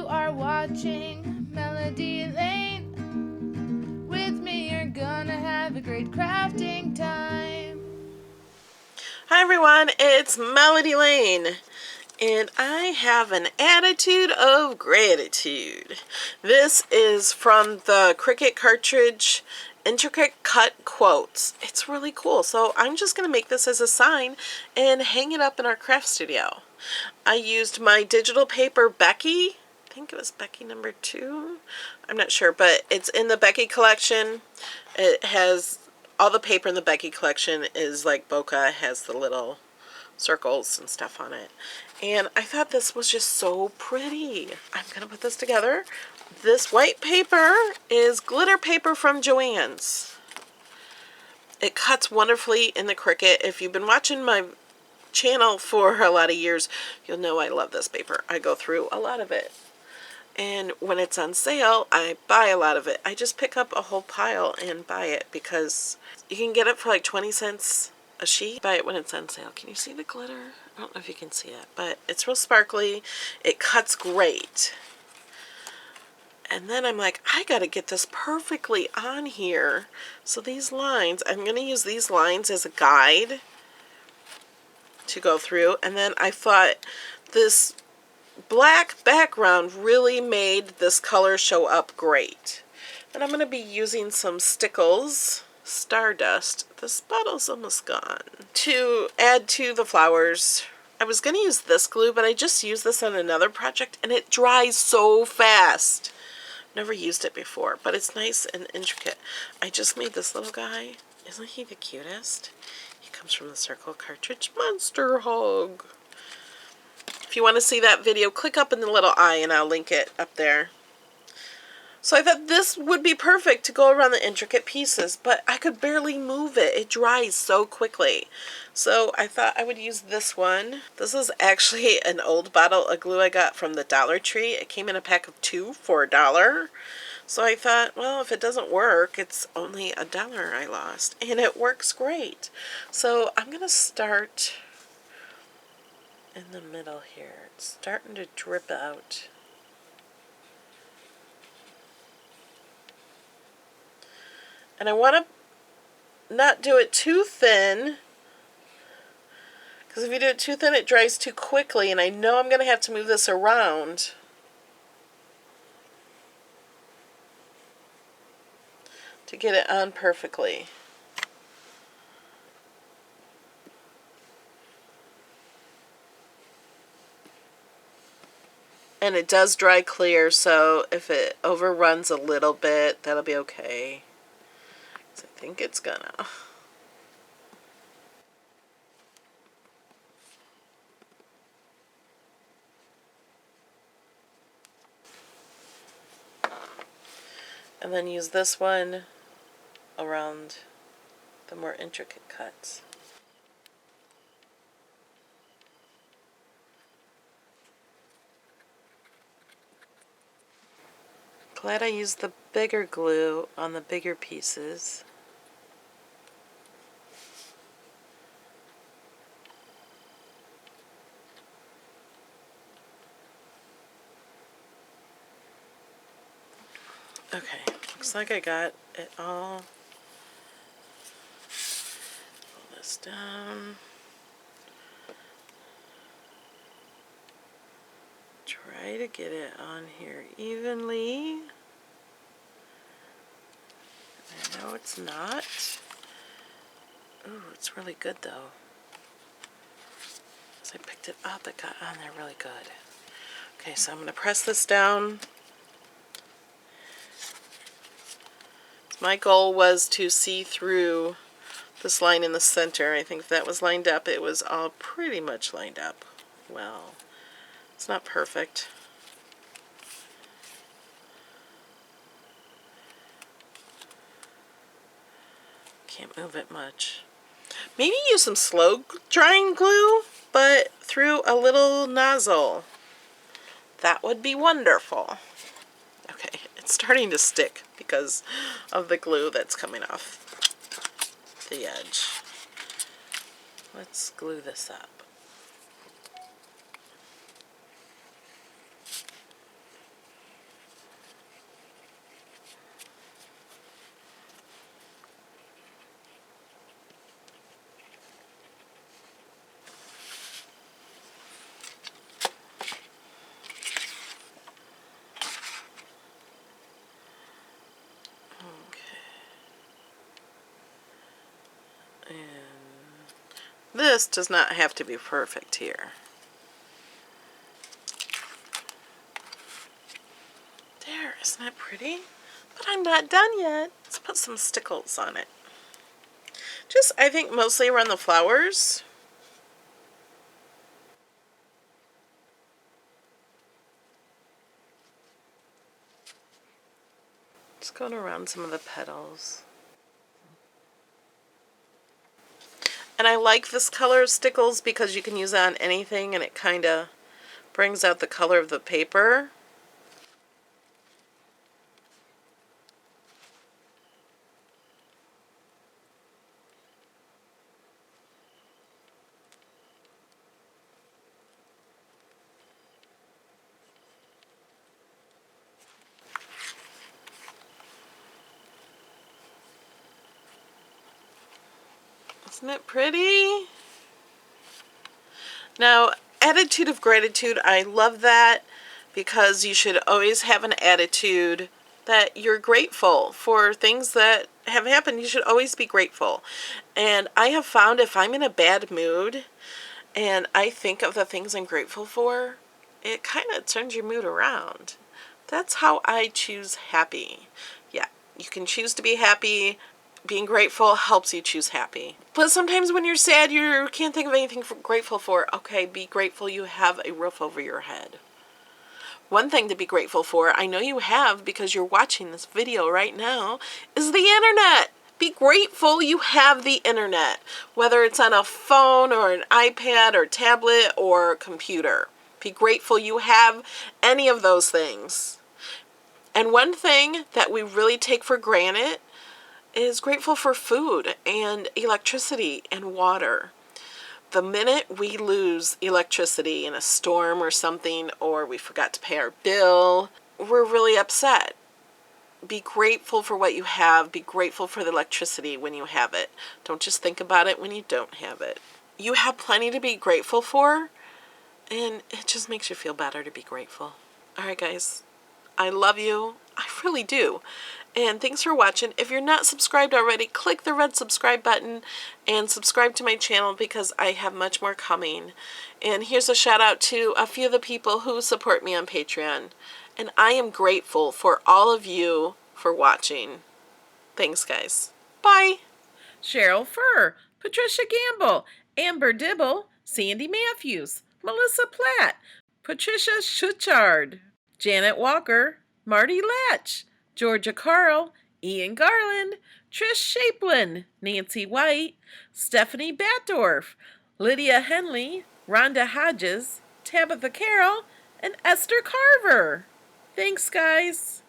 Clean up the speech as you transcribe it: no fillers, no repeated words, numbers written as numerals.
are watching Melody Lane. With me, you're gonna have a great crafting time. Hi everyone, it's Melody Lane, and I have an attitude of gratitude. This is from the Cricut Cartridge Intricate Cut Quotes. It's really cool, so I'm just going to make this as a sign and hang it up in our craft studio. I used my digital paper Becky. I think it was Becky number 2. I'm not sure, but it's in the Becky collection. It has all the paper in the Becky collection is like bokeh, has the little circles and stuff on it. And I thought this was just so pretty. I'm going to put this together. This white paper is glitter paper from Joann's. It cuts wonderfully in the Cricut. If you've been watching my channel for a lot of years, you'll know I love this paper. I go through a lot of it. And when it's on sale, I buy a lot of it. I just pick up a whole pile and buy it because you can get it for like 20 cents a sheet. Buy it when it's on sale. Can you see the glitter? I don't know if you can see it, but it's real sparkly. It cuts great. And then I'm like, I gotta get this perfectly on here. So these lines, I'm gonna use these lines as a guide to go through. And then I thought this black background really made this color show up great. And I'm going to be using some Stickles Stardust. This bottle's almost gone. To add to the flowers. I was going to use this glue, but I just used this on another project and it dries so fast. Never used it before, but it's nice and intricate. I just made this little guy. Isn't he the cutest? He comes from the Circle Cartridge Monster Hug. If you want to see that video, click up in the little eye and I'll link it up there. So I thought this would be perfect to go around the intricate pieces, but I could barely move it. It dries so quickly. So I thought I would use this one. This is actually an old bottle of glue I got from the Dollar Tree. It came in a pack of 2 for $1. So I thought, well, if it doesn't work, it's only $1 I lost. And it works great. So I'm going to start in the middle here. It's starting to drip out. And I want to not do it too thin, because if you do it too thin it dries too quickly, and I know I'm going to have to move this around to get it on perfectly. And it does dry clear, so if it overruns a little bit, that'll be okay. So I think it's gonna. And then use this one around the more intricate cuts. Glad I used the bigger glue on the bigger pieces. Okay, looks like I got it all. Pull this down. Try to get it on here evenly. I know it's not. Ooh, it's really good though. As I picked it up, it got on there really good. Okay, so I'm going to press this down. My goal was to see through this line in the center. I think if that was lined up, it was all pretty much lined up well. It's not perfect. Can't move it much. Maybe use some slow drying glue, but through a little nozzle. That would be wonderful. Okay, it's starting to stick because of the glue that's coming off the edge. Let's glue this up. This does not have to be perfect here. There, isn't that pretty? But I'm not done yet. Let's put some stickles on it. Just, I think, mostly around the flowers. Just going around some of the petals. And I like this color of stickles because you can use it on anything and it kind of brings out the color of the paper. Isn't it pretty? Now, attitude of gratitude, I love that because you should always have an attitude that you're grateful for things that have happened. You should always be grateful. And I have found if I'm in a bad mood and I think of the things I'm grateful for, it kind of turns your mood around. That's how I choose happy. Yeah, you can choose to be happy. Being grateful helps you choose happy. But sometimes when you're sad, you can't think of anything grateful for. Okay, be grateful you have a roof over your head. One thing to be grateful for, I know you have because you're watching this video right now, is the internet. Be grateful you have the internet, whether it's on a phone or an iPad or tablet or computer. Be grateful you have any of those things. And one thing that we really take for granted is grateful for food and electricity and water. The minute we lose electricity in a storm or something, or we forgot to pay our bill, we're really upset. Be grateful for what you have. Be grateful for the electricity when you have it. Don't just think about it when you don't have it. You have plenty to be grateful for, and it just makes you feel better to be grateful. All right, guys. I love you. I really do. And thanks for watching. If you're not subscribed already, click the red subscribe button and subscribe to my channel because I have much more coming. And here's a shout out to a few of the people who support me on Patreon. And I am grateful for all of you for watching. Thanks, guys. Bye. Cheryl Furr, Patricia Gamble, Amber Dibble, Sandy Matthews, Melissa Platt, Patricia Schuchard, Janet Walker, Marty Latch, Georgia Carl, Ian Garland, Trish Shaplin, Nancy White, Stephanie Batdorf, Lydia Henley, Rhonda Hodges, Tabitha Carroll, and Esther Carver. Thanks, guys.